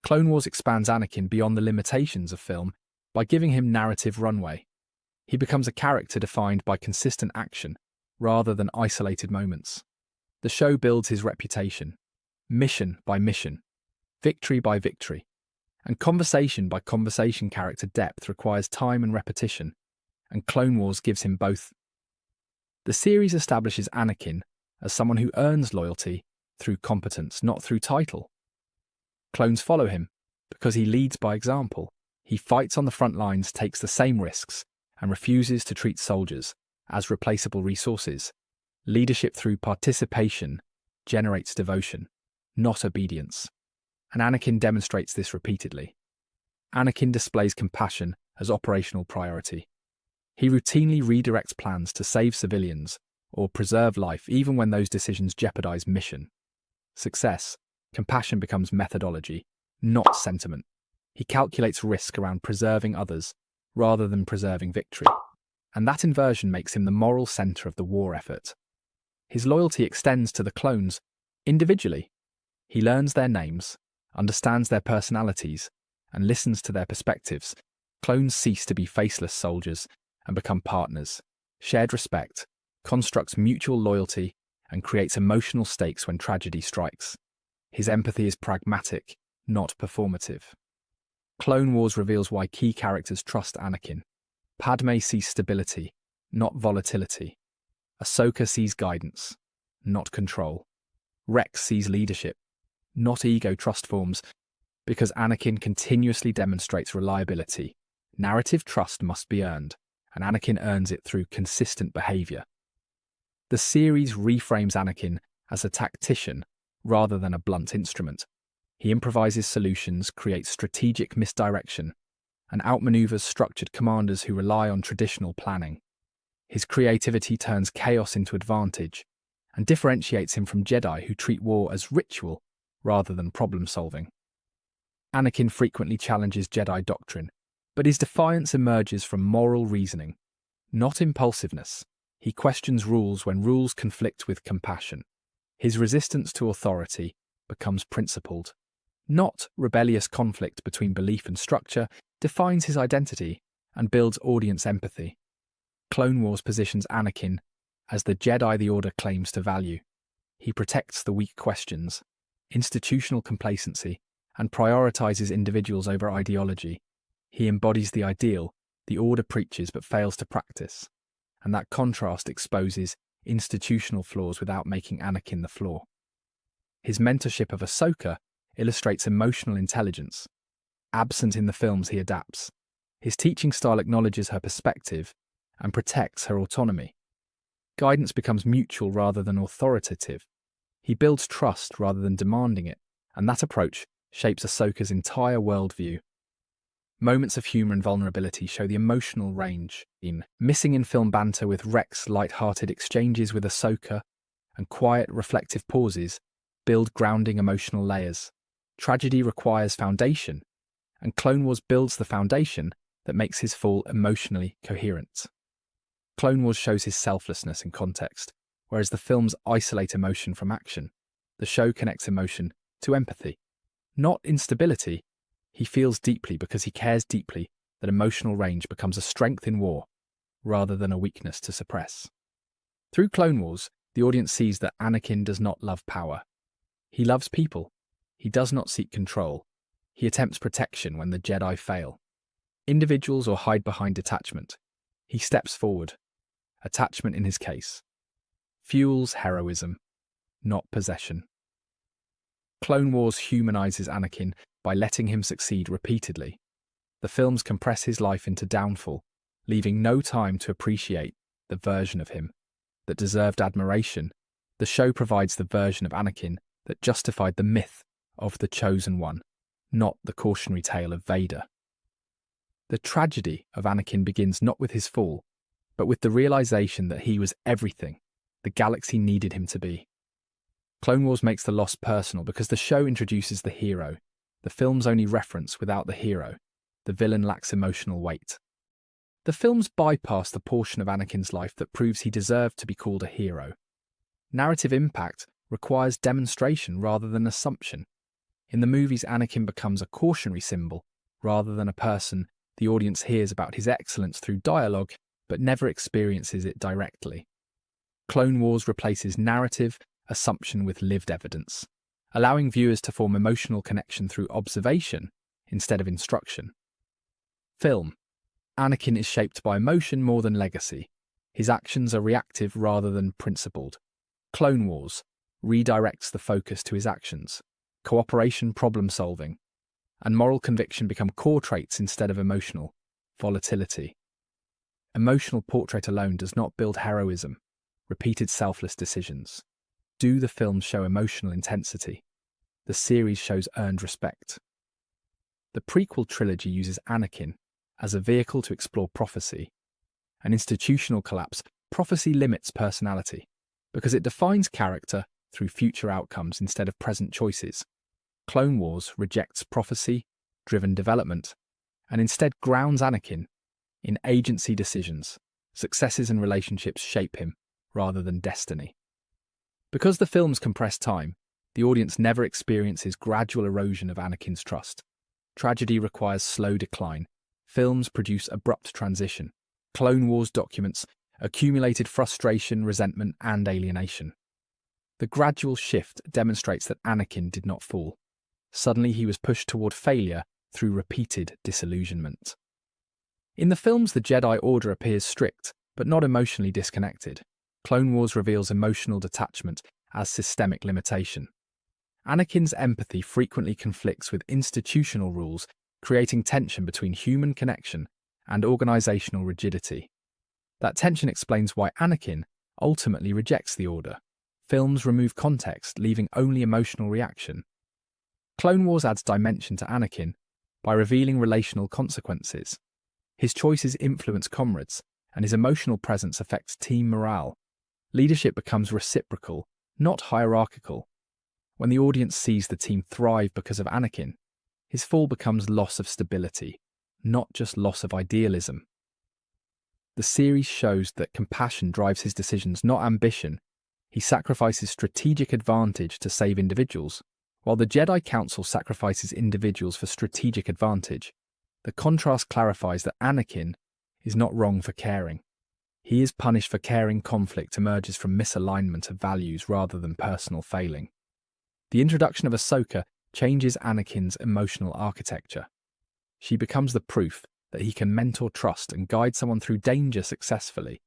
Clone Wars expands Anakin beyond the limitations of film by giving him narrative runway. He becomes a character defined by consistent action, rather than isolated moments. The show builds his reputation, mission by mission, victory by victory, and conversation by conversation. Character depth requires time and repetition, and Clone Wars gives him both. The series establishes Anakin as someone who earns loyalty through competence, not through title. Clones follow him because he leads by example. He fights on the front lines, takes the same risks, and refuses to treat soldiers as replaceable resources. Leadership through participation generates devotion, not obedience. And Anakin demonstrates this repeatedly. Anakin displays compassion as operational priority. He routinely redirects plans to save civilians or preserve life, even when those decisions jeopardize mission. Success, compassion becomes methodology, not sentiment. He calculates risk around preserving others rather than preserving victory. And that inversion makes him the moral center of the war effort. His loyalty extends to the clones individually. He learns their names, understands their personalities, and listens to their perspectives. Clones cease to be faceless soldiers and become partners. Shared respect constructs mutual loyalty and creates emotional stakes when tragedy strikes. His empathy is pragmatic, not performative. Clone Wars reveals why key characters trust Anakin. Padme sees stability, not volatility. Ahsoka sees guidance, not control. Rex sees leadership, not ego. Trust forms because Anakin continuously demonstrates reliability. Narrative trust must be earned, and Anakin earns it through consistent behavior. The series reframes Anakin as a tactician rather than a blunt instrument. He improvises solutions, creates strategic misdirection, and outmaneuvers structured commanders who rely on traditional planning. His creativity turns chaos into advantage and differentiates him from Jedi who treat war as ritual rather than problem-solving. Anakin frequently challenges Jedi doctrine, but his defiance emerges from moral reasoning, not impulsiveness. He questions rules when rules conflict with compassion. His resistance to authority becomes principled. Not rebellious conflict between belief and structure defines his identity and builds audience empathy. Clone Wars positions Anakin as the Jedi the Order claims to value. He protects the weak questions, institutional complacency, and prioritizes individuals over ideology. He embodies the ideal the Order preaches but fails to practice, and that contrast exposes institutional flaws without making Anakin the flaw. His mentorship of Ahsoka illustrates emotional intelligence. Absent in the films, he adapts. His teaching style acknowledges her perspective and protects her autonomy. Guidance becomes mutual rather than authoritative. He builds trust rather than demanding it, and that approach shapes Ahsoka's entire worldview. Moments of humor and vulnerability show the emotional range. Missing in film banter with Rex, light-hearted exchanges with Ahsoka, and quiet, reflective pauses build grounding emotional layers. Tragedy requires foundation, and Clone Wars builds the foundation that makes his fall emotionally coherent. Clone Wars shows his selflessness in context, whereas the films isolate emotion from action. The show connects emotion to empathy. Not instability, he feels deeply because he cares deeply that emotional range becomes a strength in war, rather than a weakness to suppress. Through Clone Wars, the audience sees that Anakin does not love power. He loves people. He does not seek control. He attempts protection when the Jedi fail. Individuals or hide behind detachment. He steps forward. Attachment in his case. Fuels heroism, not possession. Clone Wars humanizes Anakin by letting him succeed repeatedly. The films compress his life into downfall, leaving no time to appreciate the version of him that deserved admiration. The show provides the version of Anakin that justified the myth of the Chosen One, not the cautionary tale of Vader. The tragedy of Anakin begins not with his fall, but with the realization that he was everything the galaxy needed him to be. Clone Wars makes the loss personal because the show introduces the hero. The films only reference without the hero. The villain lacks emotional weight. The films bypass the portion of Anakin's life that proves he deserved to be called a hero. Narrative impact requires demonstration rather than assumption. In the movies, Anakin becomes a cautionary symbol rather than a person. The audience hears about his excellence through dialogue, but never experiences it directly. Clone Wars replaces narrative assumption with lived evidence, allowing viewers to form emotional connection through observation instead of instruction. Film. Anakin is shaped by emotion more than legacy. His actions are reactive rather than principled. Clone Wars redirects the focus to his actions. Cooperation, problem-solving, and moral conviction become core traits instead of emotional volatility. Emotional portrait alone does not build heroism. Repeated selfless decisions. Do the films show emotional intensity? The series shows earned respect. The prequel trilogy uses Anakin as a vehicle to explore prophecy. An institutional collapse, prophecy limits personality because it defines character through future outcomes instead of present choices. Clone Wars rejects prophecy-driven development and instead grounds Anakin in agency decisions. Successes and relationships shape him rather than destiny. Because the films compress time, the audience never experiences gradual erosion of Anakin's trust. Tragedy requires slow decline. Films produce abrupt transition. Clone Wars documents accumulated frustration, resentment, and alienation. The gradual shift demonstrates that Anakin did not fall. Suddenly he was pushed toward failure through repeated disillusionment. In the films, the Jedi Order appears strict, but not emotionally disconnected. Clone Wars reveals emotional detachment as systemic limitation. Anakin's empathy frequently conflicts with institutional rules, creating tension between human connection and organizational rigidity. That tension explains why Anakin ultimately rejects the Order. Films remove context, leaving only emotional reaction. Clone Wars adds dimension to Anakin by revealing relational consequences. His choices influence comrades, and his emotional presence affects team morale. Leadership becomes reciprocal, not hierarchical. When the audience sees the team thrive because of Anakin, his fall becomes loss of stability, not just loss of idealism. The series shows that compassion drives his decisions, not ambition. He sacrifices strategic advantage to save individuals, while the Jedi Council sacrifices individuals for strategic advantage. The contrast clarifies that Anakin is not wrong for caring. He is punished for caring. Conflict emerges from misalignment of values rather than personal failing. The introduction of Ahsoka changes Anakin's emotional architecture. She becomes the proof that he can mentor, trust, and guide someone through danger successfully.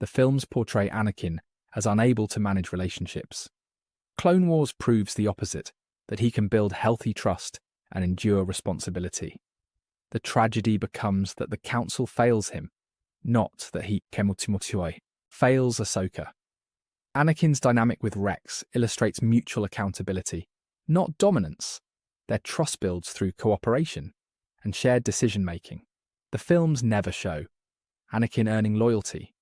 The films portray Anakin as unable to manage relationships. Clone Wars proves the opposite, that he can build healthy trust and endure responsibility. The tragedy becomes that the Council fails him, not that he fails Ahsoka. Anakin's dynamic with Rex illustrates mutual accountability, not dominance. Their trust builds through cooperation and shared decision-making. The films never show Anakin earning loyalty.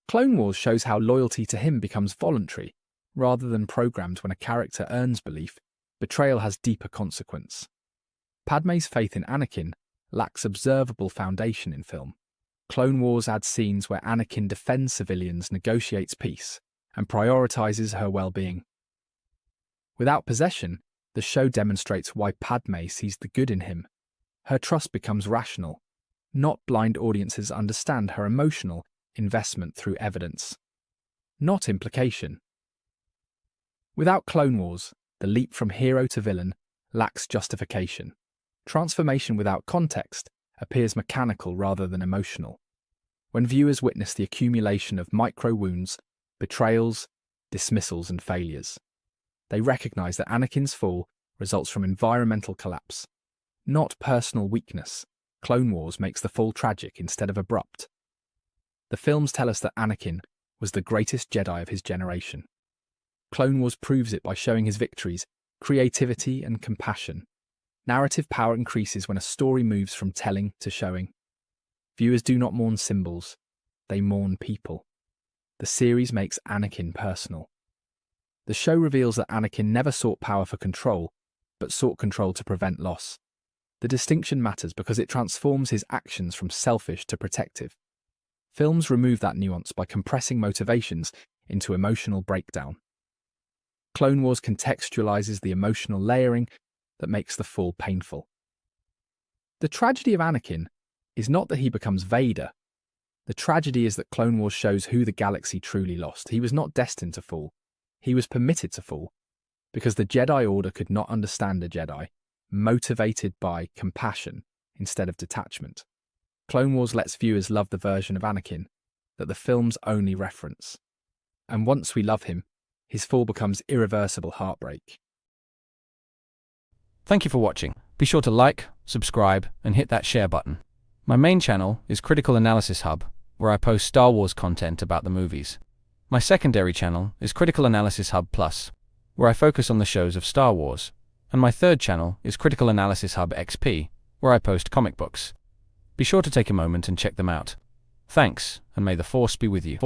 Clone Wars shows how loyalty to him becomes voluntary, rather than programmed. When a character earns belief, betrayal has deeper consequence. Padmé's faith in Anakin lacks observable foundation in film. Clone Wars adds scenes where Anakin defends civilians, negotiates peace, and prioritizes her well-being. Without possession, the show demonstrates why Padmé sees the good in him. Her trust becomes rational, not blind. Audiences understand her emotional investment through evidence, not implication. Without Clone Wars, the leap from hero to villain lacks justification. Transformation without context appears mechanical rather than emotional. When viewers witness the accumulation of micro-wounds, betrayals, dismissals, and failures, they recognize that Anakin's fall results from environmental collapse, not personal weakness. Clone Wars makes the fall tragic instead of abrupt. The films tell us that Anakin was the greatest Jedi of his generation. Clone Wars proves it by showing his victories, creativity, and compassion. Narrative power increases when a story moves from telling to showing. Viewers do not mourn symbols, they mourn people. The series makes Anakin personal. The show reveals that Anakin never sought power for control, but sought control to prevent loss. The distinction matters because it transforms his actions from selfish to protective. Films remove that nuance by compressing motivations into emotional breakdown. Clone Wars contextualizes the emotional layering that makes the fall painful. The tragedy of Anakin is not that he becomes Vader. The tragedy is that Clone Wars shows who the galaxy truly lost. He was not destined to fall. He was permitted to fall because the Jedi Order could not understand a Jedi motivated by compassion instead of detachment. Clone Wars lets viewers love the version of Anakin that the films only reference. And once we love him, his fall becomes irreversible heartbreak. Thank you for watching. Be sure to like, subscribe, and hit that share button. My main channel is Critical Analysis Hub, where I post Star Wars content about the movies. My secondary channel is Critical Analysis Hub Plus, where I focus on the shows of Star Wars. And my third channel is Critical Analysis Hub XP, where I post comic books. Be sure to take a moment and check them out. Thanks, and may the Force be with you.